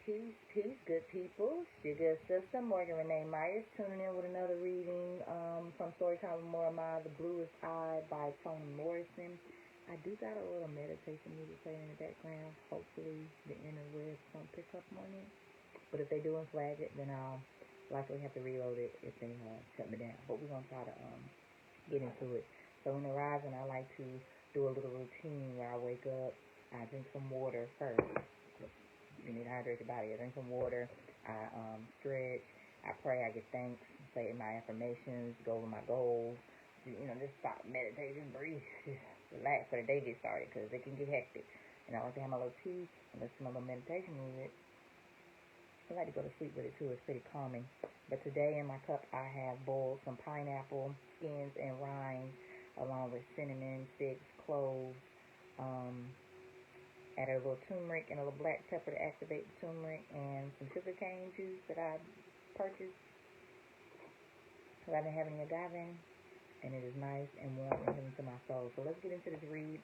Peace, good people. It's your good sister, Morgan Renee Myers, tuning in with another reading from Storytime with Morama, The Bluest Eye by Toni Morrison. I do got a little meditation music playing in the background. Hopefully the interwebs don't pick up on it. But if they do and flag it, then I'll likely have to reload it if they shut me down. But we're going to try to get into it. So in the rising, I like to do a little routine where I wake up, I drink some water first. You need to hydrate your body. I drink some water. I stretch. I pray. I give thanks. Say my affirmations. Go over my goals. Just stop, meditate, and breathe. Just relax for the day gets started because it can get hectic. And I like to have my little tea and listen to my little meditation music. I like to go to sleep with it too. It's pretty calming. But today in my cup I have boiled some pineapple skins and rinds along with cinnamon, figs, cloves. Add a little turmeric and a little black pepper to activate the turmeric, and some sugarcane juice that I purchased because I've been having a agave, and it is nice and warm and healing to my soul. So let's get into this read.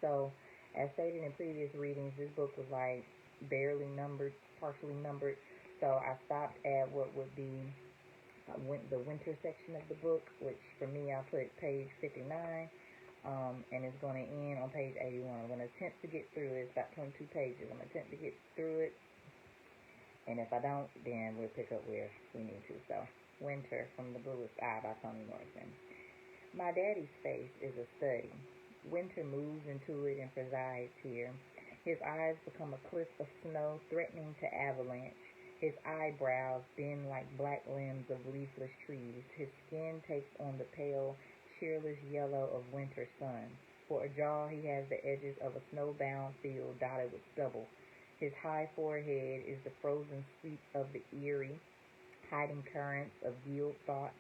So, as stated in previous readings, this book was like barely numbered, partially numbered. So I stopped at what would be the winter section of the book, which for me I put page 59. And it's going to end on page 81. I'm going to attempt to get through it. It's about 22 pages. I'm going to attempt to get through it. And if I don't, then we'll pick up where we need to. So, Winter from The Bluest Eye by Toni Morrison. My daddy's face is a study. Winter moves into it and presides here. His eyes become a cliff of snow threatening to avalanche. His eyebrows bend like black limbs of leafless trees. His skin takes on the pale, cheerless yellow of winter sun. For a jaw, he has the edges of a snowbound field dotted with stubble. His high forehead is the frozen sweep of the eerie, hiding currents of guilt thoughts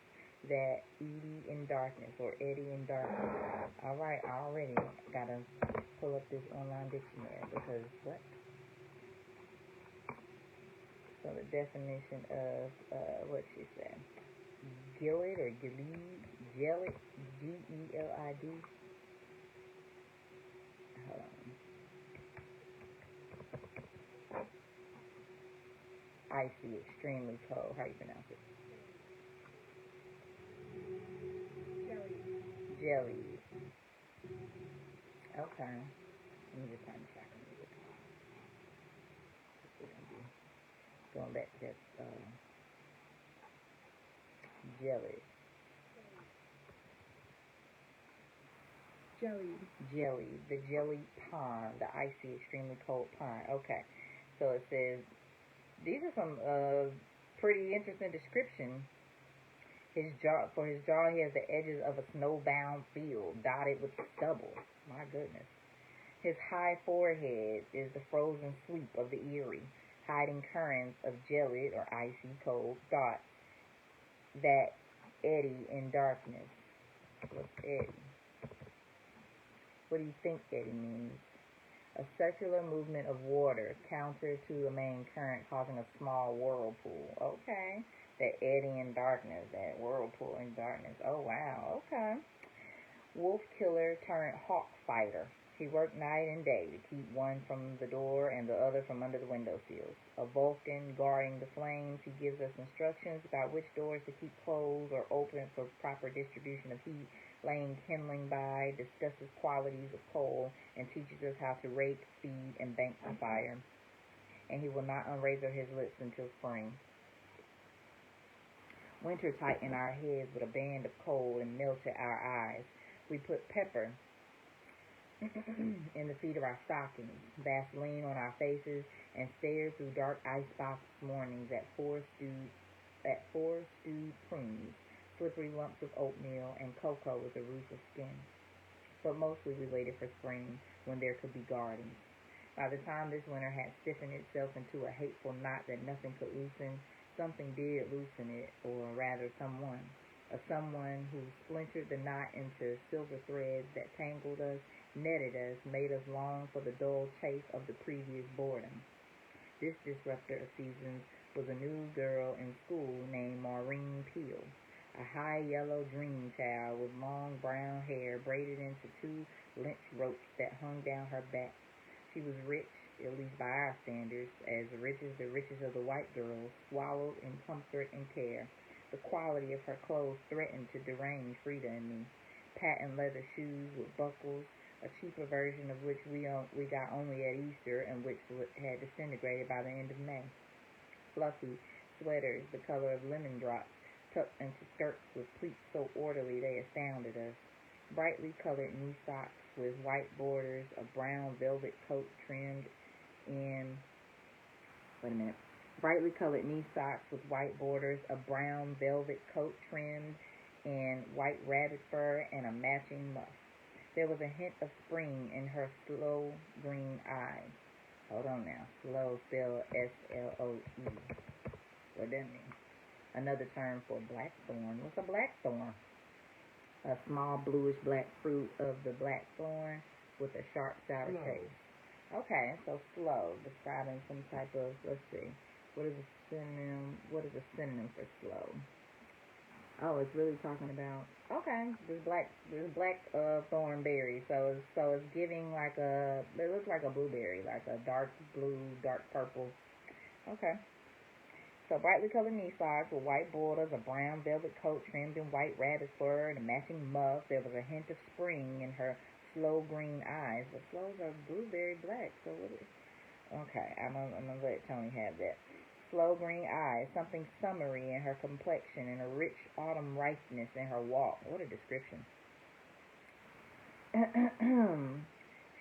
that eddy in darkness. All right, I already gotta pull up this online dictionary because what? So the definition of what she said. Gillid or Gillid, Gelid, G-E-L-I-D. Hold on. Icy, extremely cold. How you pronounce it? Jelly. Okay. Let me just find the track of it. Going back to that jelly. Jelly. The jelly pond. The icy, extremely cold pond. Okay. So it says, these are some pretty interesting description. For his jaw, he has the edges of a snowbound field dotted with stubble. My goodness. His high forehead is the frozen sweep of the eerie, hiding currents of gelid or icy cold thoughts that eddy in darkness. What's eddy? What do you think eddy means? A circular movement of water counter to a main current causing a small whirlpool. Okay. That eddy in darkness, that whirlpool in darkness. Oh, wow. Okay. Wolf killer turned hawk fighter. He worked night and day to keep one from the door and the other from under the windowsills. A Vulcan guarding the flames, he gives us instructions about which doors to keep closed or open for proper distribution of heat, laying kindling by, discusses qualities of coal, and teaches us how to rake, feed, and bank the fire. And he will not unrazor his lips until spring. Winter tightened our heads with a band of cold and melted our eyes. We put pepper in the feet of our stockings, Vaseline on our faces, and stared through dark icebox mornings at four stewed prunes, slippery lumps of oatmeal, and cocoa with a roof of skin. But mostly we waited for spring, when there could be gardens. By the time this winter had stiffened itself into a hateful knot that nothing could loosen, something did loosen it, or rather someone. A someone who splintered the knot into silver threads that tangled us, netted us, made us long for the dull chase of the previous boredom. This disruptor of seasons was a new girl in school named Maureen Peel, a high yellow dream child with long brown hair braided into two lynch ropes that hung down her back. She was rich, at least by our standards, as rich as the richest of the white girls, swallowed in comfort and care. The quality of her clothes threatened to derange Frida and me. Patent leather shoes with buckles, a cheaper version of which we got only at Easter and which had disintegrated by the end of May. Fluffy sweaters the color of lemon drops, tucked into skirts with pleats so orderly they astounded us. Brightly colored knee socks with white borders, a brown velvet coat trimmed in... Brightly colored knee socks with white borders, a brown velvet coat trimmed in white rabbit fur, and a matching muff. There was a hint of spring in her sloe green eyes. Hold on now. Sloe spelled S-L-O-E. What does that mean? Another term for blackthorn. What's a blackthorn? A small bluish black fruit of the blackthorn with a sharp sour taste. Okay, so slow, describing some type of, let's see, what is a synonym for slow? Oh, it's really talking about, okay, this black thorn berry. So it's giving like it looks like a blueberry, like a dark blue, dark purple. Okay. So brightly colored knee socks with white borders, a brown velvet coat trimmed in white rabbit fur, and a matching muff. There was a hint of spring in her sloe green eyes. The sloes are blueberry black, so what is... Okay, I'm gonna let Toni have that. Sloe green eyes, something summery in her complexion, and a rich autumn ripeness in her walk. What a description.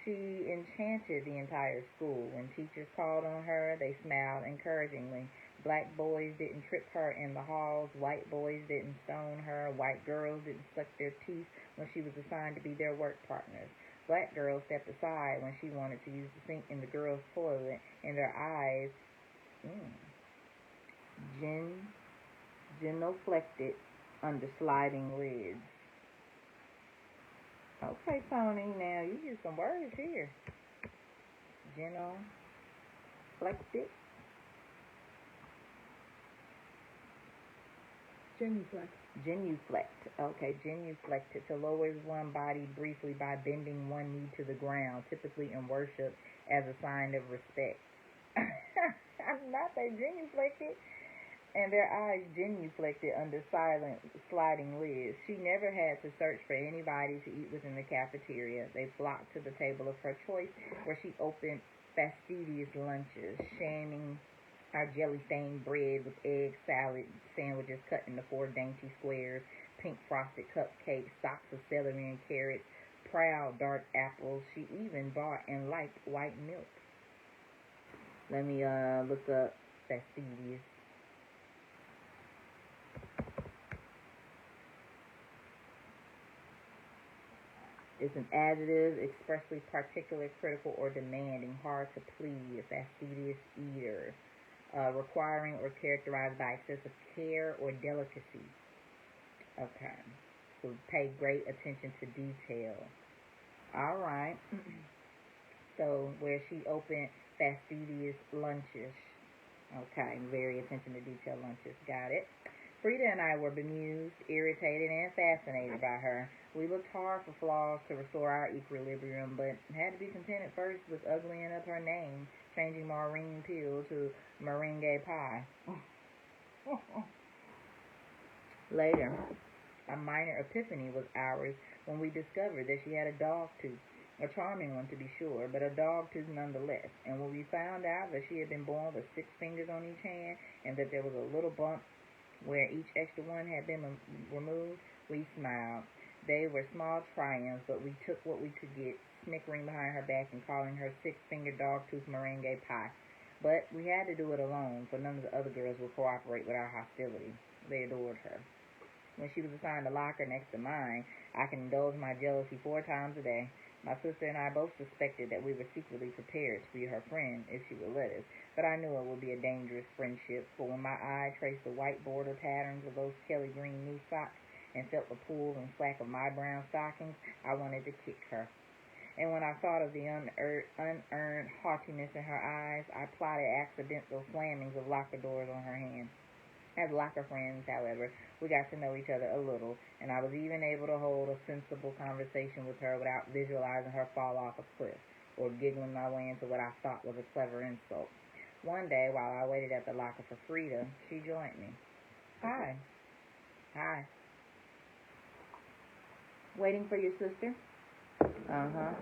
She enchanted the entire school. When teachers called on her, they smiled encouragingly. Black boys didn't trip her in the halls. White boys didn't stone her. White girls didn't suck their teeth when she was assigned to be their work partners. Black girls stepped aside when she wanted to use the sink in the girls' toilet, and their eyes genuflected under sliding lids. Okay, Toni, now you use some words here. Genuflected. Genuflect. Okay, genuflected. To lower one body briefly by bending one knee to the ground, typically in worship as a sign of respect. Not they genuflected. And their eyes genuflected under silent, sliding lids. She never had to search for anybody to eat within the cafeteria. They flocked to the table of her choice, where she opened fastidious lunches, shamming our jelly-stained bread with egg salad sandwiches cut into 4 dainty squares, pink frosted cupcakes, stalks of celery and carrots, proud dark apples. She even bought and liked white milk. Let me look up fastidious. It's an adjective, expressly particular, critical, or demanding, hard to please, a fastidious eater, requiring or characterized by excessive care or delicacy. Okay. So pay great attention to detail. All right. So where she opened fastidious lunches. Okay. Very attention to detail lunches. Got it. Frida and I were bemused, irritated, and fascinated by her. We looked hard for flaws to restore our equilibrium, but had to be content at first with uglying up her name, changing Maureen Peel to Meringue Pie. Later, a minor epiphany was ours when we discovered that she had a dog tooth. A charming one, to be sure, but a dog tooth nonetheless. And when we found out that she had been born with 6 fingers on each hand and that there was a little bump where each extra one had been removed, we smiled. They were small triumphs, but we took what we could get, snickering behind her back and calling her 6-fingered dog-tooth meringue pie. But we had to do it alone, for none of the other girls would cooperate with our hostility. They adored her. When she was assigned a locker next to mine, I can indulge my jealousy 4 times a day. My sister and I both suspected that we were secretly prepared to be her friend if she would let us, but I knew it would be a dangerous friendship, for when my eye traced the white border patterns of those Kelly green knee socks and felt the pull and slack of my brown stockings, I wanted to kick her. And when I thought of the unearned haughtiness in her eyes, I plotted accidental slammings of locker doors on her hand. As locker friends, however, we got to know each other a little, and I was even able to hold a sensible conversation with her without visualizing her fall off a cliff. or giggling my way into what I thought was a clever insult. One day, while I waited at the locker for Frida, she joined me. Hi. Hi. Waiting for your sister? Uh-huh.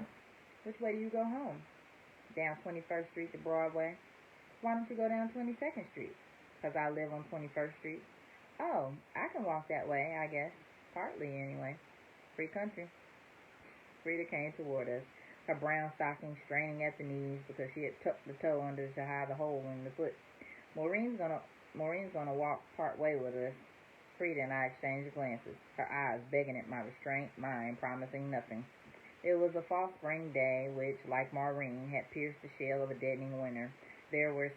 Which way do you go home? Down 21st Street to Broadway. Why don't you go down 22nd Street? Because I live on 21st Street. Oh, I can walk that way, I guess. Partly, anyway. Free country. Frida came toward us, her brown stockings straining at the knees because she had tucked the toe under to hide the hole in the foot. Maureen's gonna walk part way with us. Frida and I exchanged glances, her eyes begging at my restraint, mine promising nothing. It was a fall spring day which, like Maureen, had pierced the shell of a deadening winter. There were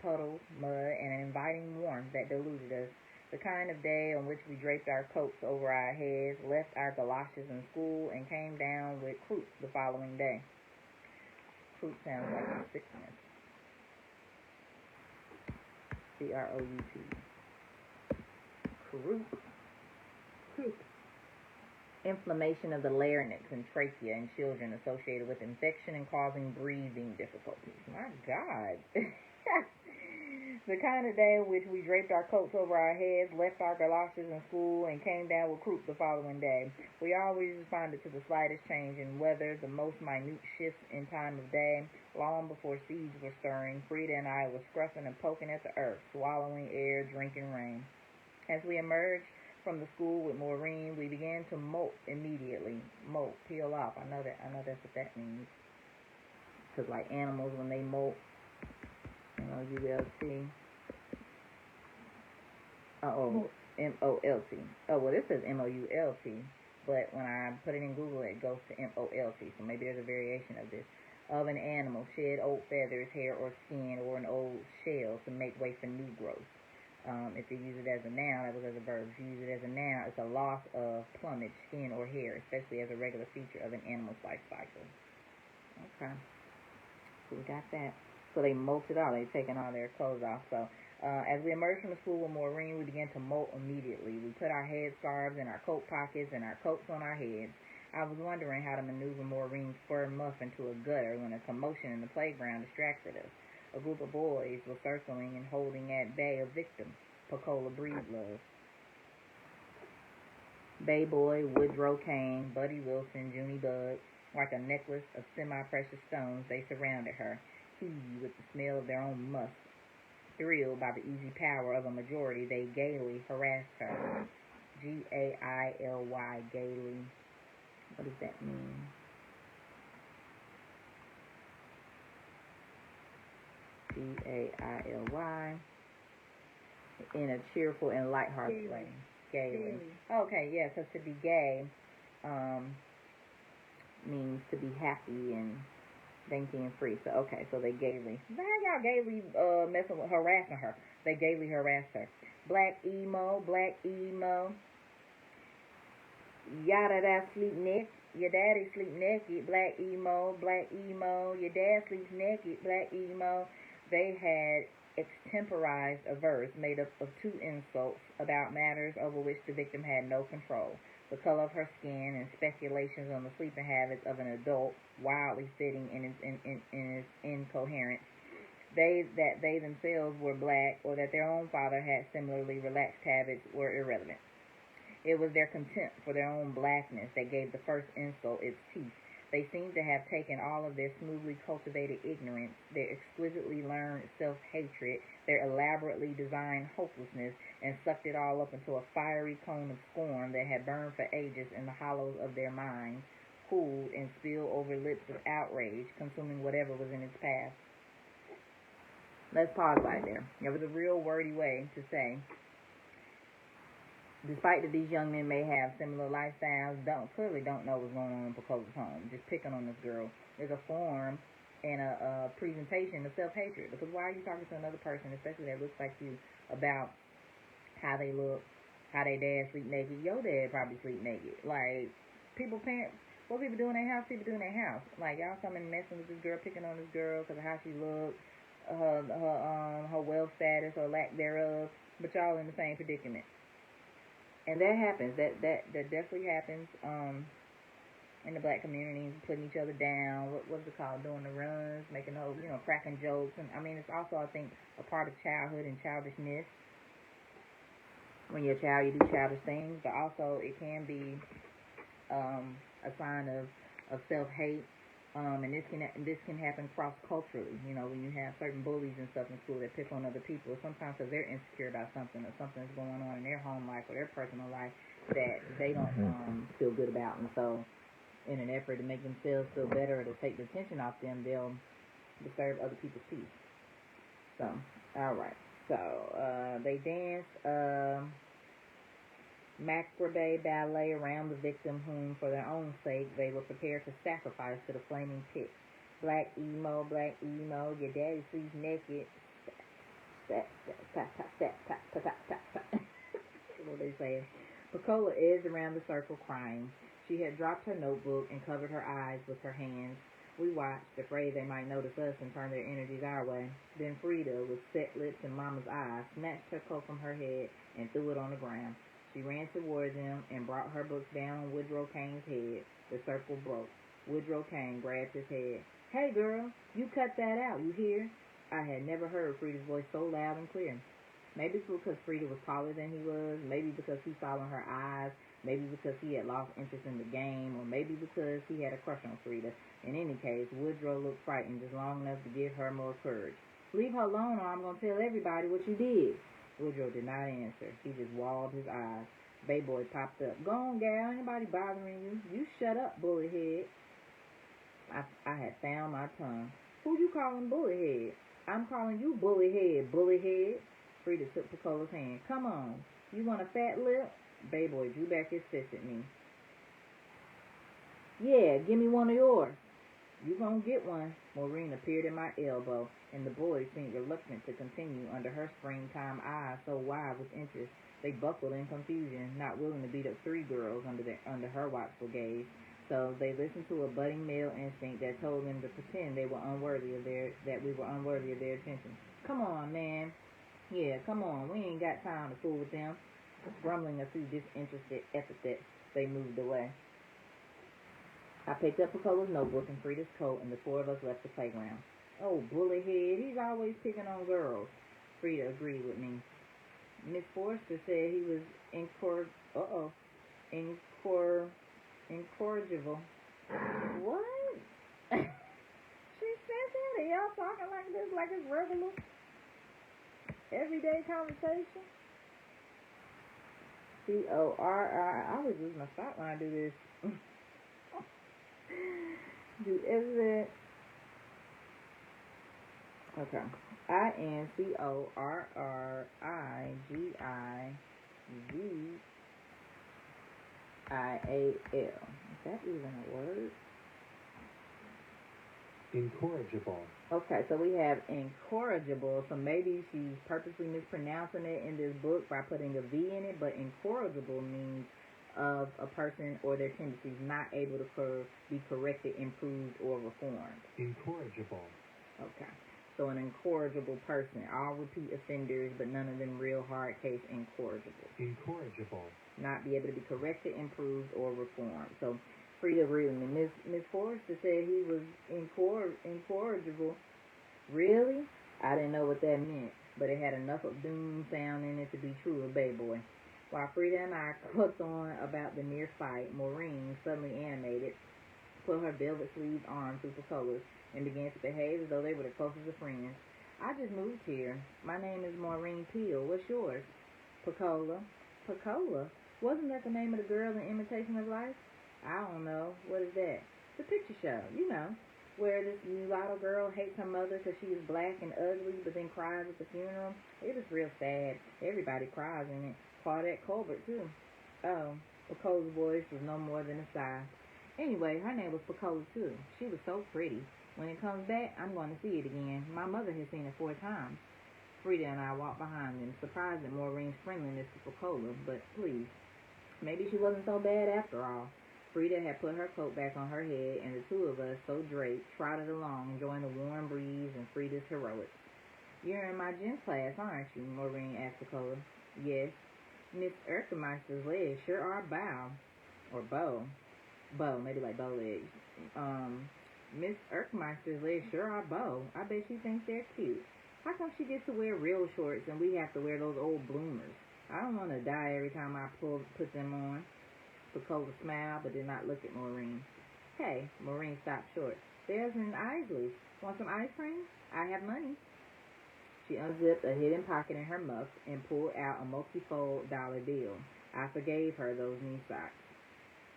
puddles, mud, and an inviting warmth that deluded us. The kind of day on which we draped our coats over our heads, left our galoshes in school, and came down with croup the following day. Croup sounds like a sickness. C-R-O-U-P. Croup. Croup. Inflammation of the larynx and trachea in children associated with infection and causing breathing difficulties. My God. The kind of day in which we draped our coats over our heads, left our galoshes in school, and came down with croup the following day. We always responded to the slightest change in weather, the most minute shifts in time of day. Long before seeds were stirring, Frida and I were scruffing and poking at the earth, swallowing air, drinking rain. As we emerged from the school with Maureen, we began to molt immediately. Molt, peel off. I know that's what that means. Because like animals, when they molt, M-O-U-L-T. M-O-L-T. Oh, well, this says M-O-U-L-T. But when I put it in Google, it goes to M-O-L-T. So maybe there's a variation of this. Of an animal, shed old feathers, hair, or skin, or an old shell to make way for new growth. If you use it as a noun, that was as a verb. If you use it as a noun, it's a loss of plumage, skin, or hair, especially as a regular feature of an animal's life cycle. Okay. So we got that. So they molted all. They'd taken all their clothes off. So as we emerged from the school with Maureen, we began to molt immediately. We put our head scarves in our coat pockets and our coats on our heads. I was wondering how to maneuver Maureen's fur muff into a gutter when a commotion in the playground distracted us. A group of boys were circling and holding at bay a victim, Pecola Breedlove. Bay Boy, Woodrow Kane, Buddy Wilson, Junie Bug. Like a necklace of semi-precious stones, they surrounded her, heavy with the smell of their own musk. Thrilled by the easy power of a majority, they gaily harassed her. G-A-I-L-Y, gaily. What does that mean? G-A-I-L-Y. In a cheerful and lighthearted way. Gaily. Okay, yeah, because to be gay means to be happy and dainty and free. So, okay, so they gaily. How y'all gaily harassing her? They gaily harassed her. Black emo. Yada da sleep naked. Your daddy sleep naked. Black emo. Your dad sleeps naked. Black emo. They had extemporized a verse made up of two insults about matters over which the victim had no control. The color of her skin and speculations on the sleeping habits of an adult, wildly fitting in its incoherence. That they themselves were black, or that their own father had similarly relaxed habits, were irrelevant. It was their contempt for their own blackness that gave the first insult its teeth. They seemed to have taken all of their smoothly cultivated ignorance, their exquisitely learned self-hatred, their elaborately designed hopelessness, and sucked it all up into a fiery cone of scorn that had burned for ages in the hollows of their minds, cooled and spilled over lips of outrage, consuming whatever was in its path. Let's pause right there. It was a real wordy way to say, despite that these young men may have similar lifestyles, clearly don't know what's going on in Pecola's home, just picking on this girl. There's a form and a presentation of self-hatred. Because why are you talking to another person, especially that looks like you, about how they look, how their dad sleep naked? Your dad probably sleep naked. Like, what people do in their house, people do in their house. Like, y'all coming messing with this girl, picking on this girl because of how she looks, her wealth status or lack thereof, but y'all in the same predicament. And that happens. That definitely happens. in the black communities, putting each other down. What's it called? Doing the runs, making those, cracking jokes. And I mean, it's also, I think, a part of childhood and childishness. When you're a child, you do childish things, but also it can be a sign of self-hate. And this can happen cross-culturally. When you have certain bullies and stuff in school that pick on other people, sometimes because they're insecure about something or something's going on in their home life or their personal life that they don't feel good about. And so in an effort to make themselves feel better or to take the tension off them, they'll disturb other people's peace. So, all right. So, they danced macrame ballet around the victim whom, for their own sake, they were prepared to sacrifice to the flaming pit. Black emo, your daddy sleeps naked. What they say. Pecola edged around the circle crying. She had dropped her notebook and covered her eyes with her hands. We watched, afraid they might notice us and turn their energies our way. Then Frida, with set lips and Mama's eyes, snatched her coat from her head and threw it on the ground. She ran toward them and brought her books down on Woodrow Kane's head. The circle broke. Woodrow Kane grabbed his head. "Hey, girl, you cut that out, you hear?" I had never heard Frida's voice so loud and clear. Maybe it's because Frida was taller than he was, maybe because he saw in her eyes, maybe because he had lost interest in the game, or maybe because he had a crush on Frida. In any case, Woodrow looked frightened just long enough to give her more courage. "Leave her alone or I'm going to tell everybody what you did." Woodrow did not answer. He just walled his eyes. Bayboy popped up. "Go on, gal. Anybody bothering you? You shut up, bully head." I had found my tongue. "Who you calling bully head?" "I'm calling you bully head, bully head." Frida took Pecola's hand. "Come on. You want a fat lip?" Bayboy drew back his fist at me. "Yeah, give me one of yours." "You gonna get one." Maureen appeared at my elbow, and the boys seemed reluctant to continue under her springtime eyes so wide with interest. They buckled in confusion, not willing to beat up three girls under her watchful gaze. So they listened to a budding male instinct that told them to pretend we were unworthy of their attention. "Come on, man. Yeah, come on. We ain't got time to fool with them." Grumbling a few disinterested epithets, they moved away. I picked up Pecola's notebook and Frida's coat, and the four of us left the playground. "Oh, bully head, he's always picking on girls." Frida agreed with me. Miss Forrester said he was incorrigible. What? She said that? Are y'all talking like this, like it's regular, everyday conversation? C-O-R-R. I always lose my spot when I do this. Okay. Incorrigivial. Is that even a word? Incorrigible. Okay, so we have incorrigible. So maybe she's purposely mispronouncing it in this book by putting a V in it, but incorrigible means of a person or their tendencies not able to be corrected, improved, or reformed. Incorrigible. Okay. So an incorrigible person. All repeat offenders, but none of them real hard case incorrigible. Incorrigible. Not be able to be corrected, improved, or reformed. So Frida agreed with me. Miss Forrester said he was incorrigible. Really? I didn't know what that meant, but it had enough of doom sound in it to be true of Bayboy. While Frida and I clucked on about the near fight, Maureen, suddenly animated, put her velvet-sleeved arm through Pecola's and began to behave as though they were the closest of friends. "I just moved here. My name is Maureen Peel. What's yours?" "Pecola." "Pecola? Wasn't that the name of the girl in Imitation of Life?" "I don't know. What is that?" "The picture show, where this mulatto girl hates her mother because she is black and ugly, but then cries at the funeral. It was real sad. Everybody cries in it. Claudette Colbert, too." Oh, Pecola's voice was no more than a sigh. "Anyway, her name was Pecola, too. She was so pretty. When it comes back, I'm going to see it again. My mother has seen it 4 times. Frida and I walked behind them, surprised at Maureen's friendliness to Pecola, but please, maybe she wasn't so bad after all. Frida had put her coat back on her head, and the two of us, so draped, trotted along, enjoying the warm breeze and Frida's heroics. "You're in my gym class, aren't you?" Maureen asked Pecola. "Yes. Miss Erkemeister's legs sure are bow. bow, maybe like bow legs. Miss Erkmeister's legs sure are bow. I bet she thinks they're cute. How come she gets to wear real shorts and we have to wear those old bloomers? I don't want to die every time I put them on. Pecola smiled but did not look at Maureen. Hey, Maureen stopped short. There's an Isley's. Want some ice cream? I have money. She unzipped a hidden pocket in her muff and pulled out a multi-fold dollar bill. I forgave her those knee socks.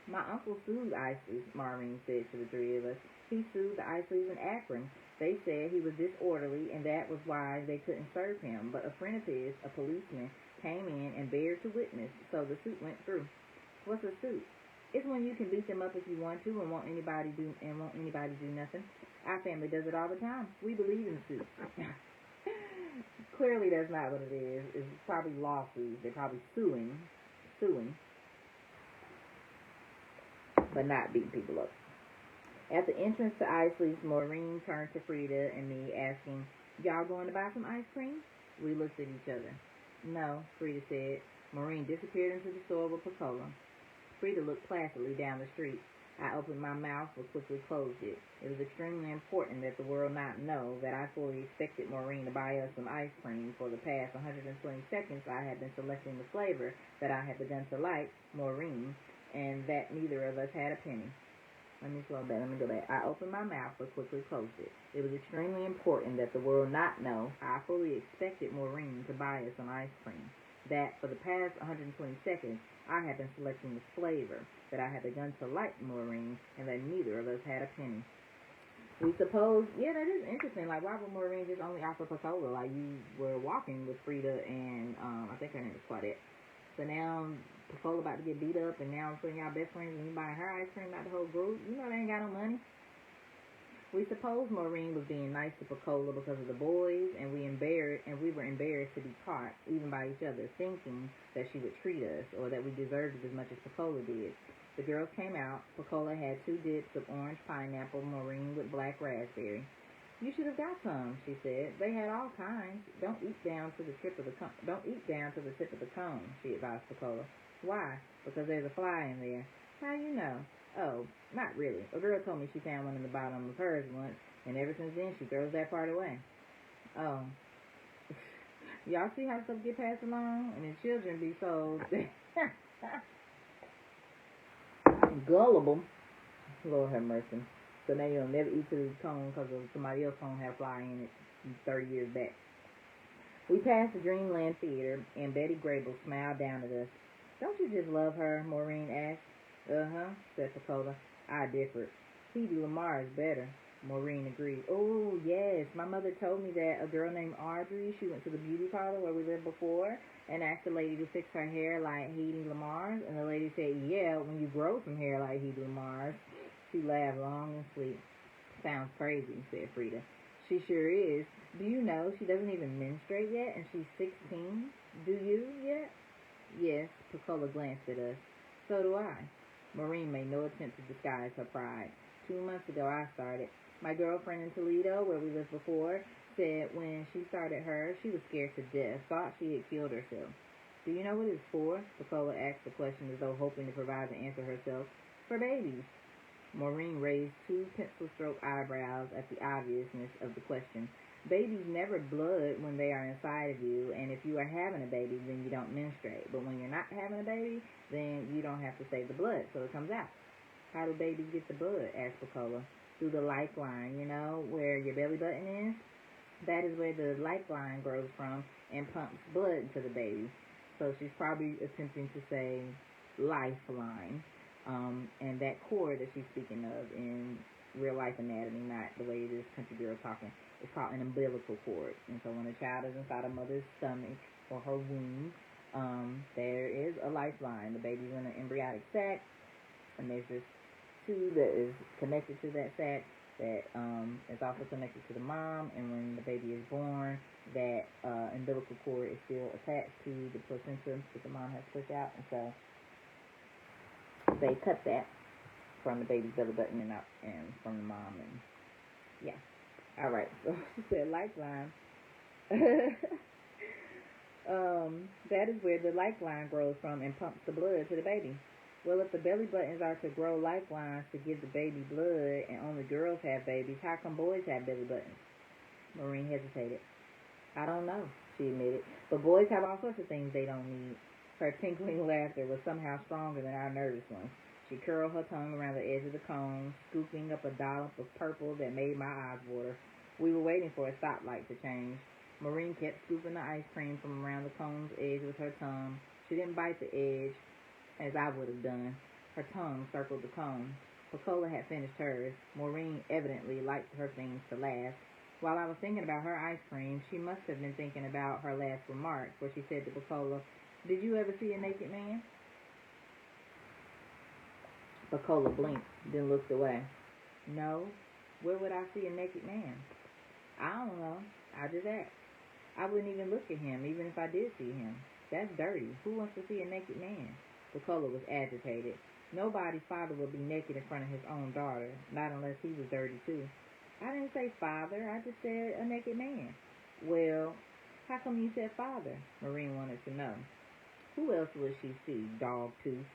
My uncle sued Isley's, Maureen said to the three of us. He sued the Isleys in Akron. They said he was disorderly and that was why they couldn't serve him. But a friend of his, a policeman, came in and bared to witness, so the suit went through. What's a suit? It's when you can beat them up if you want to and won't anybody do nothing. Our family does it all the time. We believe in suits. Clearly that's not what it is. It's probably lawsuits. They're probably suing, but not beating people up. At the entrance to Isley's, Maureen turned to Frida and me, asking, y'all going to buy some ice cream? We looked at each other. No, Frida said. Maureen disappeared into the store with Pecola. Frida looked placidly down the street. I opened my mouth but quickly closed it. It was extremely important that the world not know that I fully expected Maureen to buy us some ice cream. For the past 120 seconds I had been selecting the flavor that I had begun to like, Maureen, and that neither of us had a penny. Let me go back. I opened my mouth but quickly closed it. It was extremely important that the world not know I fully expected Maureen to buy us some ice cream. That for the past 120 seconds I had been selecting the flavor that I had begun to like, Maureen, and that neither of us had a penny. We suppose, yeah, that is interesting. Like, why would Maureen just only offer Pecola? Like, you were walking with Frida and, I think her name is Claudette. So now Pecola about to get beat up, and now I'm putting y'all best friends and you buying her ice cream, not the whole group. You know they ain't got no money. We suppose Maureen was being nice to Pecola because of the boys, and we were embarrassed to be caught, even by each other, thinking that she would treat us, or that we deserved it as much as Pecola did. The girls came out. Pecola had 2 dips of orange pineapple, Maureen with black raspberry. You should have got some, she said. They had all kinds. Don't eat down to the tip of the cone, she advised Pecola. Why? Because there's a fly in there. How you know? Oh, not really. A girl told me she found one in the bottom of hers once, and ever since then she throws that part away. Oh. Y'all see how stuff get passed along? And the children be so gullible. Lord have mercy. So now you'll never eat to the cone because somebody else's cone had a fly in it 30 years back. We passed the Dreamland Theater, and Betty Grable smiled down at us. Don't you just love her? Maureen asked. Uh-huh, said Pecola. I differed. Hedy Lamarr is better. Maureen agreed. Oh, yes. My mother told me that a girl named Audrey, she went to the beauty parlor where we lived before and asked the lady to fix her hair like Hedy Lamarr's. And the lady said, yeah, when you grow some hair like Hedy Lamarr's. She laughed long and sweet. Sounds crazy, said Frida. She sure is. Do you know she doesn't even menstruate yet and she's 16? Do you yet? Yes, Pecola glanced at us. So do I. Maureen made no attempt to disguise her pride. 2 months ago I started. My girlfriend in Toledo, where we lived before, said when she started hers, she was scared to death, thought she had killed herself. Do you know what it's for? Pecola asked the question as though hoping to provide the answer herself. For babies. Maureen raised 2 pencil-stroke eyebrows at the obviousness of the question. Babies never blood when they are inside of you, and if you are having a baby, then you don't menstruate. But when you're not having a baby, then you don't have to save the blood, so it comes out. How do babies get the blood? Asked Pecola. Through the lifeline, you know, where your belly button is. That is where the lifeline grows from and pumps blood to the baby. So she's probably attempting to say lifeline. And that cord that she's speaking of in real life anatomy, not the way this country girl talking, it's called an umbilical cord. And so when a child is inside a mother's stomach or her womb, there is a lifeline. The baby's in an embryonic sac, and there's this tube that is connected to that sac that is also connected to the mom. And when the baby is born, that umbilical cord is still attached to the placenta that the mom has to push out. And so they cut that from the baby's belly button and out, and from the mom, and yeah. All right. So she said lifeline. That is where the lifeline grows from and pumps the blood to the baby. Well, if the belly buttons are to grow lifelines to give the baby blood and only girls have babies, how come boys have belly buttons? Maureen hesitated. I don't know, she admitted. But boys have all sorts of things they don't need. Her tinkling laughter was somehow stronger than our nervous one. She curled her tongue around the edge of the cone, scooping up a dollop of purple that made my eyes water. We were waiting for a stoplight to change. Maureen kept scooping the ice cream from around the cone's edge with her tongue. She didn't bite the edge, as I would have done. Her tongue circled the cone. Pecola had finished hers. Maureen evidently liked her things to last. While I was thinking about her ice cream, she must have been thinking about her last remark, where she said to Pecola, "Did you ever see a naked man?" Pecola blinked, then looked away. No. Where would I see a naked man? I don't know. I just asked. I wouldn't even look at him, even if I did see him. That's dirty. Who wants to see a naked man? Pecola was agitated. Nobody's father would be naked in front of his own daughter, not unless he was dirty too. I didn't say father, I just said a naked man. Well, how come you said father? Maureen wanted to know. Who else would she see, dog tooth?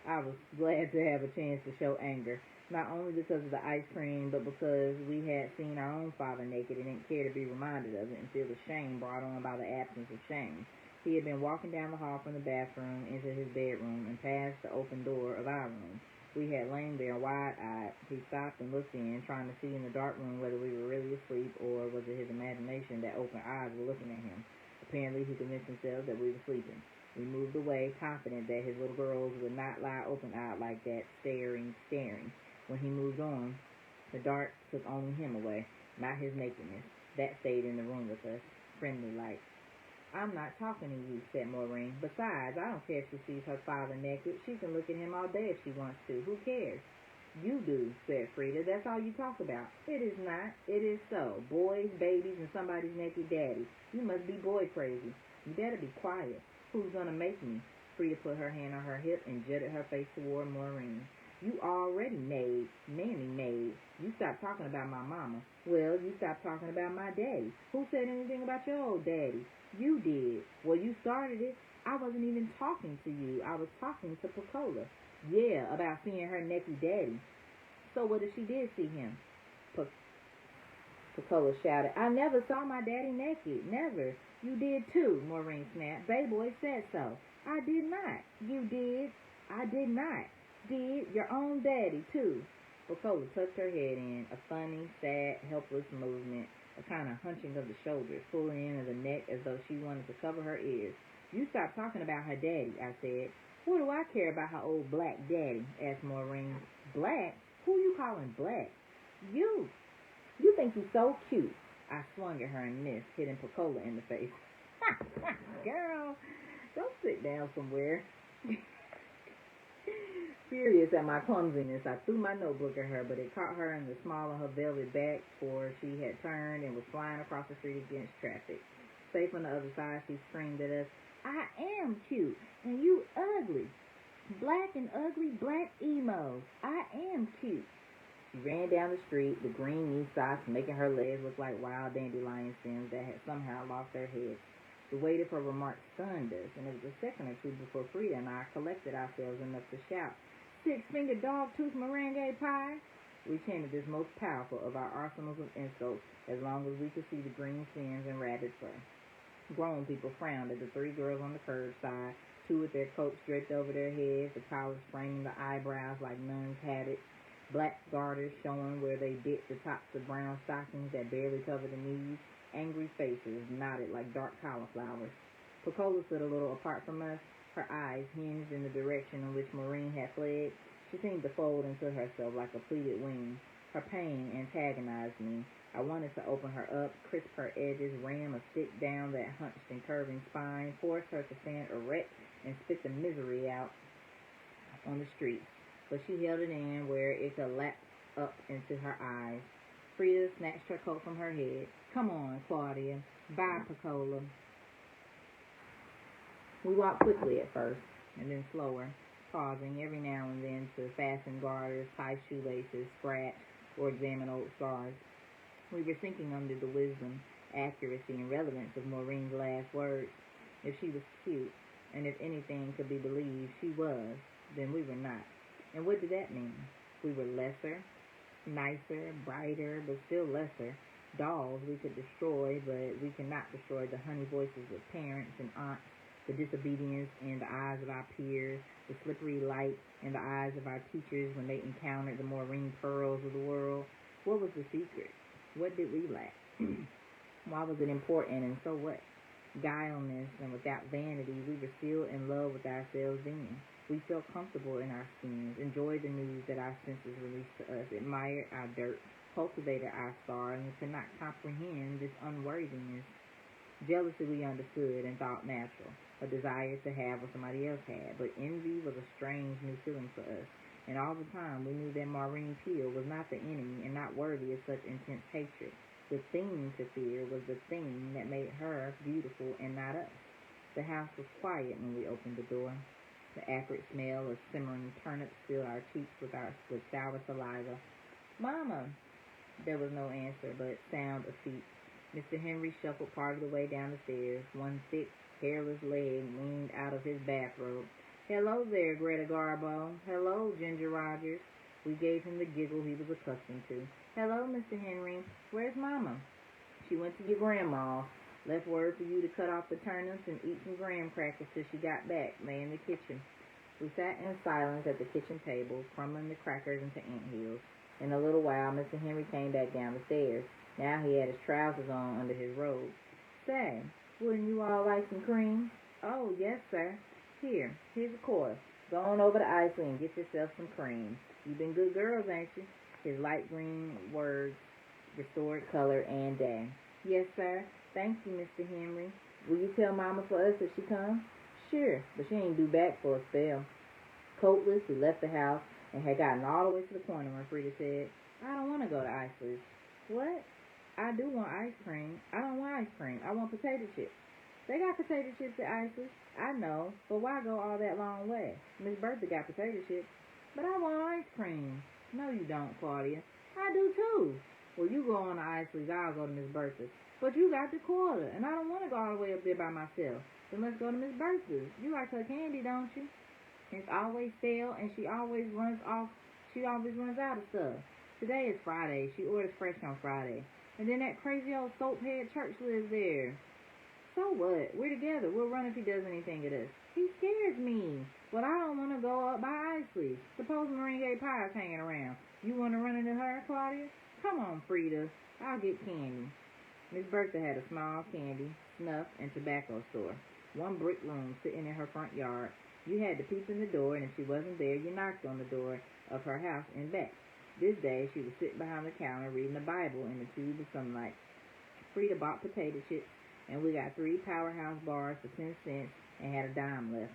I was glad to have a chance to show anger, not only because of the ice cream, but because we had seen our own father naked and didn't care to be reminded of it and feel the shame brought on by the absence of shame. He had been walking down the hall from the bathroom into his bedroom and past the open door of our room. We had lain there wide-eyed. He stopped and looked in, trying to see in the dark room whether we were really asleep or was it his imagination that open eyes were looking at him. Apparently, he convinced himself that we were sleeping. We moved away, confident that his little girls would not lie open-eyed like that, staring. When he moved on, the dark took only him away, not his nakedness. That stayed in the room with us, friendly-like. I'm not talking to you, said Maureen. Besides, I don't care if she sees her father naked. She can look at him all day if she wants to. Who cares? You do, said Frida. That's all you talk about. It is not. It is so. Boys, babies, and somebody's naked daddy. You must be boy crazy. You better be quiet. Who's gonna make me? Frida put her hand on her hip and jutted her face toward Maureen. You already made. Mammy made. You stopped talking about my mama. Well, you stopped talking about my daddy. Who said anything about your old daddy? You did. Well, you started it. I wasn't even talking to you. I was talking to Pecola. Yeah, about seeing her naked daddy. So what if she did see him? Pecola shouted. I never saw my daddy naked. Never. You did too, Maureen snapped. Bayboy said so. I did not. You did. I did not. Did. Your own daddy too. Pecola tucked her head in, a funny, sad, helpless movement, a kind of hunching of the shoulders, pulling in of the neck as though she wanted to cover her ears. You stop talking about her daddy, I said. What do I care about her old black daddy? Asked Maureen. Black? Who you calling black? You. You think you're so cute. I swung at her and missed, hitting Pecola in the face. Girl, don't sit down somewhere. Furious at my clumsiness, I threw my notebook at her, but it caught her in the small of her velvet back, for she had turned and was flying across the street against traffic. Safe on the other side, she screamed at us, I am cute, and you ugly. Black and ugly black emos. I am cute. She ran down the street, the green knee socks making her legs look like wild dandelion stems that had somehow lost their heads. The weight of her remarks stunned us, and it was a second or two before Frida and I collected ourselves enough to shout, Six-fingered dog-tooth meringue pie! We chanted this most powerful of our arsenals of insults as long as we could see the green fins and rabbit fur. Grown people frowned at the three girls on the curbside, two with their coats draped over their heads, the collars framing the eyebrows like nuns' habits, black garters showing where they dipped the tops of brown stockings that barely covered the knees. Angry faces nodded like dark cauliflowers. Pecola stood a little apart from us, her eyes hinged in the direction in which Maureen had fled. She seemed to fold into herself like a pleated wing. Her pain antagonized me. I wanted to open her up, crisp her edges, ram a stick down that hunched and curving spine, force her to stand erect, and spit the misery out on the street. But she held it in where it could lap up into her eyes. Frida snatched her coat from her head. Come on, Claudia. Bye, Pecola. We walked quickly at first, and then slower, pausing every now and then to fasten garters, tie shoelaces, scratch, or examine old scars. We were sinking under the wisdom, accuracy, and relevance of Maureen's last words. If she was cute, and if anything could be believed, she was. then we were not. And what did that mean? We were lesser, nicer, brighter, but still lesser. Dolls we could destroy, but we cannot destroy the honey voices of parents and aunts, the disobedience in the eyes of our peers, the slippery light in the eyes of our teachers when they encountered the more ring pearls of the world. What was the secret? What did we lack? Why was it important, and so what? Guileless and without vanity, we were still in love with ourselves then. We felt comfortable in our skins, enjoyed the news that our senses released to us, admired our dirt, cultivated our star, and could not comprehend this unworthiness. Jealousy we understood and thought natural, a desire to have what somebody else had, but envy was a strange new feeling for us. And all the time we knew that Maureen Peel was not the enemy and not worthy of such intense hatred. The thing to fear was the thing that made her beautiful and not us. The house was quiet when we opened the door. The acrid smell of simmering turnips filled our cheeks with sour saliva. "Mama!" There was no answer, but sound of feet. Mr. Henry shuffled part of the way down the stairs. One thick, hairless leg leaned out of his bathrobe. "Hello there, Greta Garbo. Hello, Ginger Rogers." We gave him the giggle he was accustomed to. "Hello, Mr. Henry. Where's Mama?" "She went to your grandma's. Left word for you to cut off the turnips and eat some graham crackers till she got back. Lay in the kitchen." We sat in silence at the kitchen table, crumbling the crackers into anthills. In a little while, Mr. Henry came back down the stairs. Now he had his trousers on under his robe. "Say, wouldn't you all like some cream?" "Oh, yes, sir. Here's a quarter. Go on over to Isley and get yourself some cream. You've been good girls, ain't you?" His light green words restored color and day. "Yes, sir. Thank you, Mr. Henry. Will you tell Mama for us if she comes?" "Sure, but she ain't due back for a spell." Coatless, we left the house and had gotten all the way to the corner when Frida said, "I don't want to go to Isley's." "What?" "I do want ice cream." "I don't want ice cream. I want potato chips." "They got potato chips at Isley's." "I know, but why go all that long way? Miss Bertha got potato chips." "But I want ice cream." "No, you don't, Claudia." "I do too." "Well, you go on to Isley's, I'll go to Miss Bertha's." "But you got the quarter, and I don't want to go all the way up there by myself." "Then let's go to Miss Bertha's. You like her candy, don't you?" "It's always stale, and she always runs out of stuff. Today is Friday. She orders fresh on Friday. And then that crazy old soaphead Church lives there." "So what? We're together. We'll run if he does anything to us." "He scares me." "Well, I don't want to go up by Isley. Suppose Meringue Pie is hanging around. You want to run into her, Claudia?" "Come on, Frida. I'll get candy." Miss Bertha had a small candy, snuff, and tobacco store. One brick room sitting in her front yard. You had to peep in the door, and if she wasn't there, you knocked on the door of her house and back. This day, she was sitting behind the counter reading the Bible in a tube of sunlight. Frida bought potato chips, and we got 3 Powerhouse bars for 10 cents and had a dime left.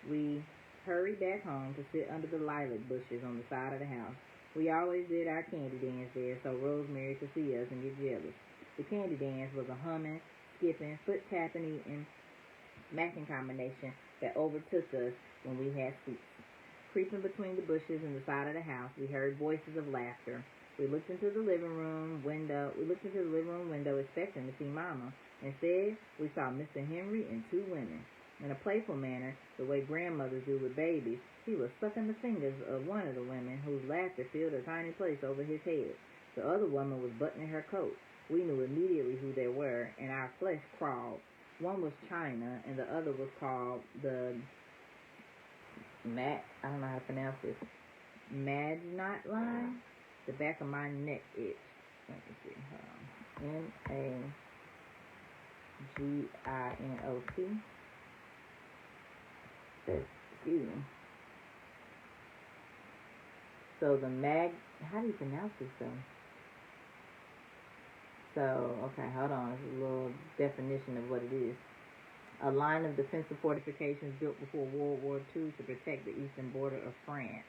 We hurried back home to sit under the lilac bushes on the side of the house. We always did our candy dance there, so Rosemary could see us and get jealous. The candy dance was a humming, skipping, foot-tapping, eating, smacking combination that overtook us when we had seats. Creeping between the bushes and the side of the house, we heard voices of laughter. We looked into the living room window expecting to see Mama. Instead, we saw Mr. Henry and 2 women. In a playful manner, the way grandmothers do with babies, he was sucking the fingers of one of the women, whose laughter filled a tiny place over his head. The other woman was buttoning her coat. We knew immediately who they were, and our flesh crawled. One was China, and the other was called the I don't know how to pronounce this. Maginot line. The back of my neck itch. Let me see. Maginot. Excuse me. So how do you pronounce this though? So, okay, hold on. It's a little definition of what it is. A line of defensive fortifications built before World War II to protect the eastern border of France.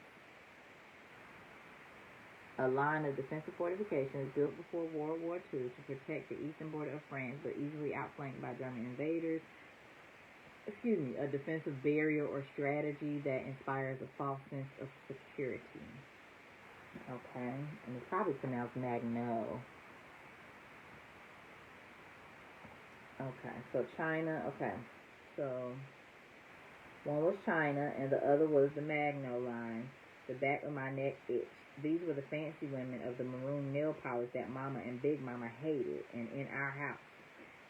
A line of defensive fortifications built before World War II to protect the eastern border of France, but easily outflanked by German invaders. A defensive barrier or strategy that inspires a false sense of security. Okay, and it's probably pronounced Magno. Okay, so China, okay, so One was China, and the other was the Magno line. The back of my neck itched. These were the fancy women of the maroon nail polish that Mama and Big Mama hated, and in our house.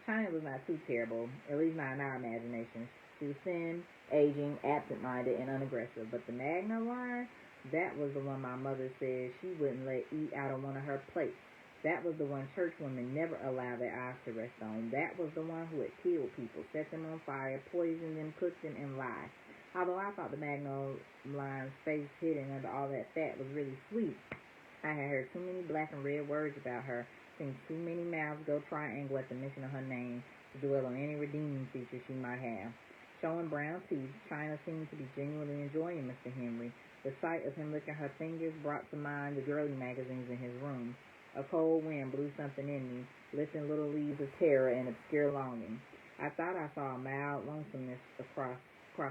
China was not too terrible, at least not in our imaginations. She was thin, aging, absent-minded, and unaggressive. But the Magna line, that was the one my mother said she wouldn't let eat out of one of her plates. That was the one church women never allowed their eyes to rest on. That was the one who had killed people, set them on fire, poisoned them, cooked them, and lied. Although I thought the Magno line's face hidden under all that fat was really sweet, I had heard too many black and red words about her, seen too many mouths go triangle at the mention of her name to dwell on any redeeming features she might have. Showing brown teeth, China seemed to be genuinely enjoying Mr. Henry. The sight of him licking her fingers brought to mind the girly magazines in his room. A cold wind blew something in me, lifting little leaves of terror and obscure longing. I thought I saw a mild lonesomeness across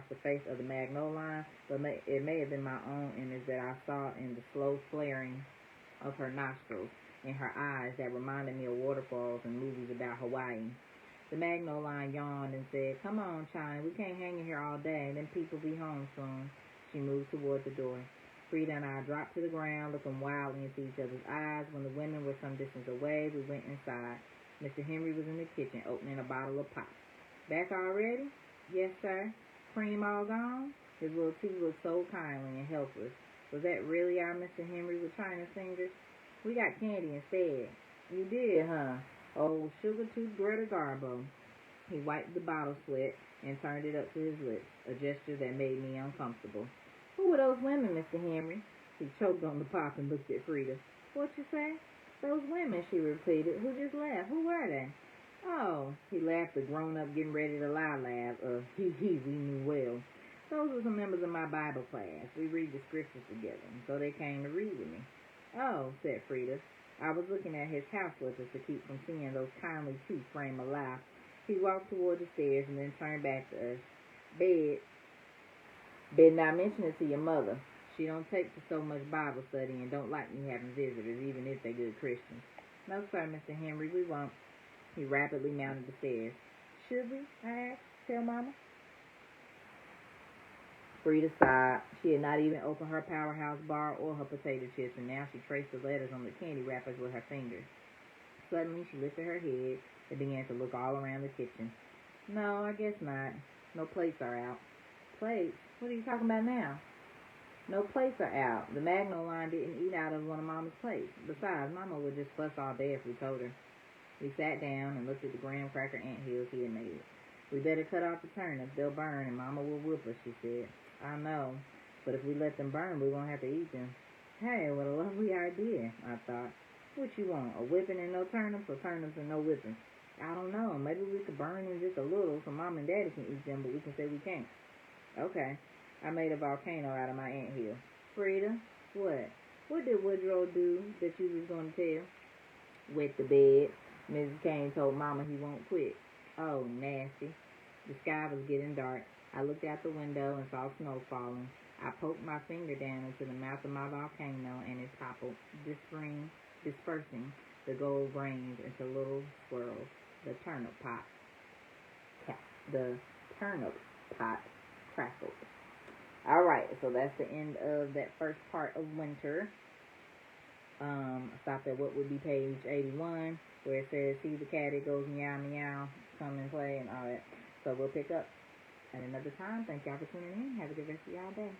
the face of the Magno line, but it may have been my own image that I saw in the slow flaring of her nostrils, in her eyes that reminded me of waterfalls and movies about Hawaii. The Magno line yawned and said, "Come on, China, we can't hang in here all day, then people be home soon." She moved toward the door. Frida and I dropped to the ground, looking wildly into each other's eyes. When the women were some distance away, we went inside. Mr. Henry was in the kitchen, opening a bottle of pop. "Back already?" "Yes, sir." "Cream all gone?" His little teeth looked so kindly and helpless. Was that really our Mr. Henry with China's fingers? "We got candy instead." "You did, huh? Oh, sugar-tooth Greta Garbo." He wiped the bottle sweat and turned it up to his lips, a gesture that made me uncomfortable. "Who were those women, Mr. Henry?" He choked on the pop and looked at Frida. "What you say?" "Those women," she repeated, "who just left. Who were they?" "Oh," he laughed, a grown-up getting ready to lie laugh. We knew well. "Those were some members of my Bible class. We read the scriptures together, and so they came to read with me." "Oh," said Frida. I was looking at his house slippers to keep from seeing those kindly teeth frame a lie. He walked toward the stairs and then turned back to us. Better not mention it to your mother. She don't take to so much Bible study and don't like me having visitors, even if they're good Christians." "No, sir, Mr. Henry, we won't." He rapidly mounted the stairs. "Should we?" I asked. "Tell Mama?" Frida sighed. She had not even opened her powerhouse bar or her potato chips, and now she traced the letters on the candy wrappers with her fingers. Suddenly, she lifted her head and began to look all around the kitchen. "No, I guess not. No plates are out." "Plates? What are you talking about now?" "No plates are out. The Magno line didn't eat out of one of Mama's plates. Besides, Mama would just fuss all day if we told her." We sat down and looked at the graham cracker anthills he had made. "We better cut off the turnips. They'll burn, and Mama will whip us," she said. "I know, but if we let them burn, we won't have to eat them." "Hey, what a lovely idea," I thought. "What you want, a whipping and no turnips, or turnips and no whipping?" "I don't know. Maybe we could burn them just a little so Mom and Daddy can eat them, but we can say we can't." "Okay." I made a volcano out of my anthill. "Frida, what? What did Woodrow do that you was going to tell?" "Wet the bed. Mrs. Kane told Mama he won't quit." "Oh, nasty." The sky was getting dark. I looked out the window and saw snow falling. I poked my finger down into the mouth of my volcano, and it toppled, dispersing the gold grains into little swirls. The turnip pot crackled. All right, so that's the end of that first part of winter. I stopped at what would be page 81, where it says, "See the cat, it goes meow meow, come and play," and all that. So we'll pick up at another time. Thank y'all for tuning in. Have a good rest of y'all day.